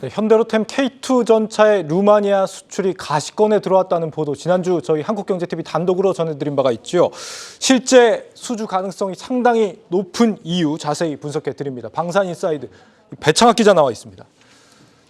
네, 현대로템 K2 전차의 루마니아 수출이 가시권에 들어왔다는 보도 지난주 저희 한국경제TV 단독으로 전해드린 바가 있죠. 실제 수주 가능성이 상당히 높은 이유 자세히 분석해 드립니다. 방산인사이드 배창학 기자 나와 있습니다.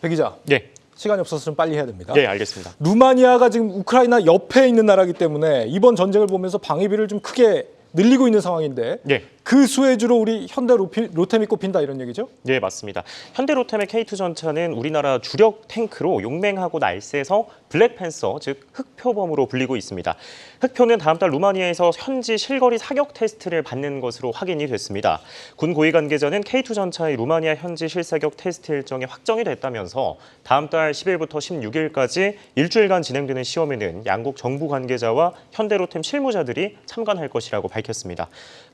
배 기자. 네. 시간이 없어서 좀 빨리 해야 됩니다. 네, 알겠습니다. 루마니아가 지금 우크라이나 옆에 있는 나라이기 때문에 이번 전쟁을 보면서 방위비를 좀 크게 늘리고 있는 상황인데 네. 그 수혜주로 우리 현대로템이 꼽힌다 이런 얘기죠? 네, 맞습니다. 현대로템의 K2 전차는 우리나라 주력 탱크로 용맹하고 날쌔서 블랙팬서, 즉 흑표범으로 불리고 있습니다. 흑표는 다음 달 루마니아에서 현지 실거리 사격 테스트를 받는 것으로 확인이 됐습니다. 군 고위 관계자는 K2 전차의 루마니아 현지 실사격 테스트 일정이 확정이 됐다면서 다음 달 10일부터 16일까지 일주일간 진행되는 시험에는 양국 정부 관계자와 현대로템 실무자들이 참관할 것이라고 밝혔습니다.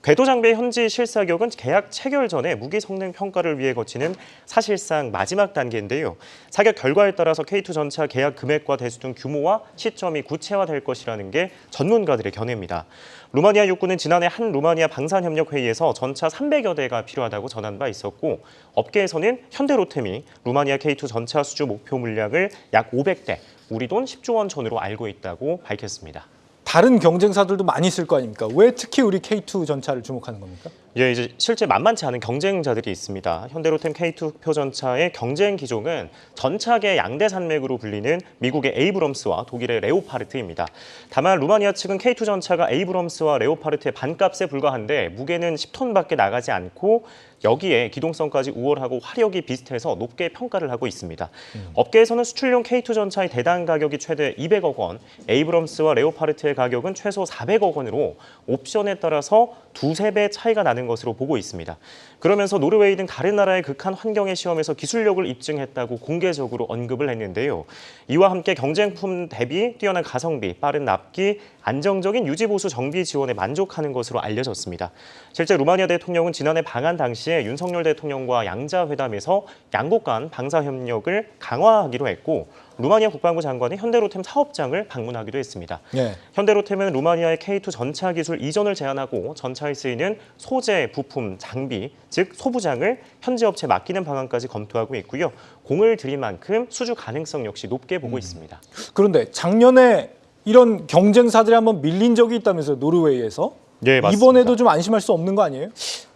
궤도 장비의 현지 실사격은 계약 체결 전에 무기 성능 평가를 위해 거치는 사실상 마지막 단계인데요. 사격 결과에 따라서 K2 전차 계약 금액과 대수 등 규모와 시점이 구체화될 것이라는 게 전문가들의 견해입니다. 루마니아 육군은 지난해 한 루마니아 방산협력회의에서 전차 300여 대가 필요하다고 전한 바 있었고 업계에서는 현대로템이 루마니아 K2 전차 수주 목표 물량을 약 500대, 우리 돈 10조 원 전후로 알고 있다고 밝혔습니다. 다른 경쟁사들도 많이 있을 거 아닙니까? 왜 특히 우리 K2 전차를 주목하는 겁니까? 예, 이제 실제 만만치 않은 경쟁자들이 있습니다. 현대로템 K2 흑표 전차의 경쟁 기종은 전차계 양대 산맥으로 불리는 미국의 에이브럼스와 독일의 레오파르트입니다. 다만 루마니아 측은 K2 전차가 에이브럼스와 레오파르트의 반값에 불과한데 무게는 10톤밖에 나가지 않고 여기에 기동성까지 우월하고 화력이 비슷해서 높게 평가를 하고 있습니다. 업계에서는 수출용 K2 전차의 대당 가격이 최대 200억 원, 에이브럼스와 레오파르트의 가격은 최소 400억 원으로 옵션에 따라서 두세 배 차이가 나는 것으로 보고 있습니다. 그러면서 노르웨이 등 다른 나라의 극한 환경의 시험에서 기술력을 입증했다고 공개적으로 언급을 했는데요. 이와 함께 경쟁품 대비 뛰어난 가성비, 빠른 납기, 안정적인 유지보수 정비 지원에 만족하는 것으로 알려졌습니다. 실제 루마니아 대통령은 지난해 방한 당시에 윤석열 대통령과 양자회담에서 양국 간 방사협력을 강화하기로 했고 루마니아 국방부 장관이 현대로템 사업장을 방문하기도 했습니다. 네. 현대로템은 루마니아의 K2 전차 기술 이전을 제안하고 전차에 쓰이는 소재, 부품, 장비, 즉 소부장을 현지 업체에 맡기는 방안까지 검토하고 있고요. 공을 들인 만큼 수주 가능성 역시 높게 보고 있습니다. 그런데 작년에 이런 경쟁사들이 한번 밀린 적이 있다면서요, 노르웨이에서? 네, 맞습니다. 이번에도 좀 안심할 수 없는 거 아니에요?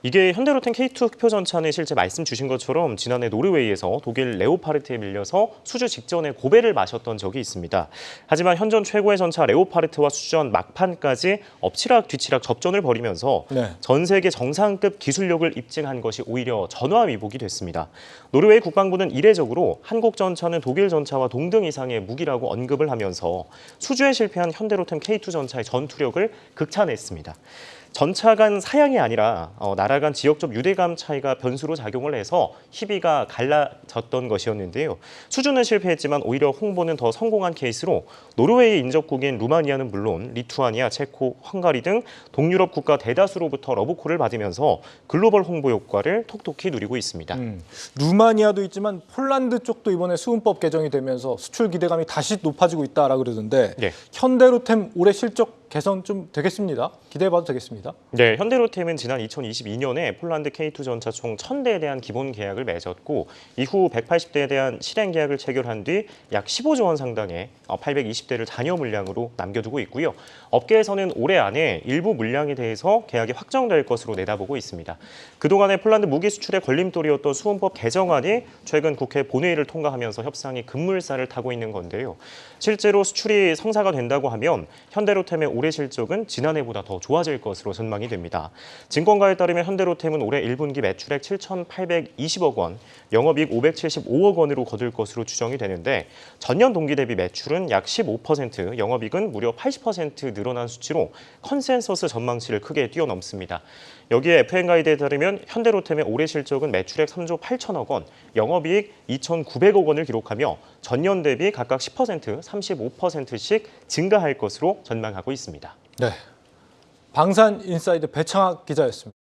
이게 현대로템 K2 흑표 전차는 실제 말씀 주신 것처럼 지난해 노르웨이에서 독일 레오파르트에 밀려서 수주 직전에 고배를 마셨던 적이 있습니다. 하지만 현존 최고의 전차 레오파르트와 수주전 막판까지 엎치락 뒤치락 접전을 벌이면서 전 세계 정상급 기술력을 입증한 것이 오히려 전화위복이 됐습니다. 노르웨이 국방부는 이례적으로 한국 전차는 독일 전차와 동등 이상의 무기라고 언급을 하면서 수주에 실패한 현대로템 K2 전차의 전투력을 극찬했습니다. 전차 간 사양이 아니라 나라 간 지역적 유대감 차이가 변수로 작용을 해서 희비가 갈라졌던 것이었는데요. 수주는 실패했지만 오히려 홍보는 더 성공한 케이스로 노르웨이 인접국인 루마니아는 물론 리투아니아, 체코, 헝가리 등 동유럽 국가 대다수로부터 러브콜을 받으면서 글로벌 홍보 효과를 톡톡히 누리고 있습니다. 루마니아도 있지만 폴란드 쪽도 이번에 수은법 개정이 되면서 수출 기대감이 다시 높아지고 있다라고 그러던데 현대로템 올해 실적 개선 좀 되겠습니다. 기대해봐도 되겠습니다. 네, 현대로템은 지난 2022년에 폴란드 K2 전차 총 1000대에 대한 기본 계약을 맺었고 이후 180대에 대한 실행 계약을 체결한 뒤 약 15조 원 상당의 820대를 잔여 물량으로 남겨두고 있고요. 업계에서는 올해 안에 일부 물량에 대해서 계약이 확정될 것으로 내다보고 있습니다. 그동안의 폴란드 무기 수출의 걸림돌이었던 수은법 개정안이 최근 국회 본회의를 통과하면서 협상이 급물살을 타고 있는 건데요. 실제로 수출이 성사가 된다고 하면 현대로템의 올해 실적은 지난해보다 더 좋아질 것으로 전망이 됩니다. 증권가에 따르면 현대로템은 올해 1분기 매출액 7,820억 원, 영업이익 575억 원으로 거둘 것으로 추정이 되는데 전년 동기 대비 매출은 약 15%, 영업이익은 무려 80% 늘어난 수치로 컨센서스 전망치를 크게 뛰어넘습니다. 여기에 FN가이드에 따르면 현대로템의 올해 실적은 매출액 3조 8천억 원, 영업이익 2,900억 원을 기록하며 전년 대비 각각 10%, 35%씩 증가할 것으로 전망하고 있습니다. 네, 방산인사이드 배창학 기자였습니다.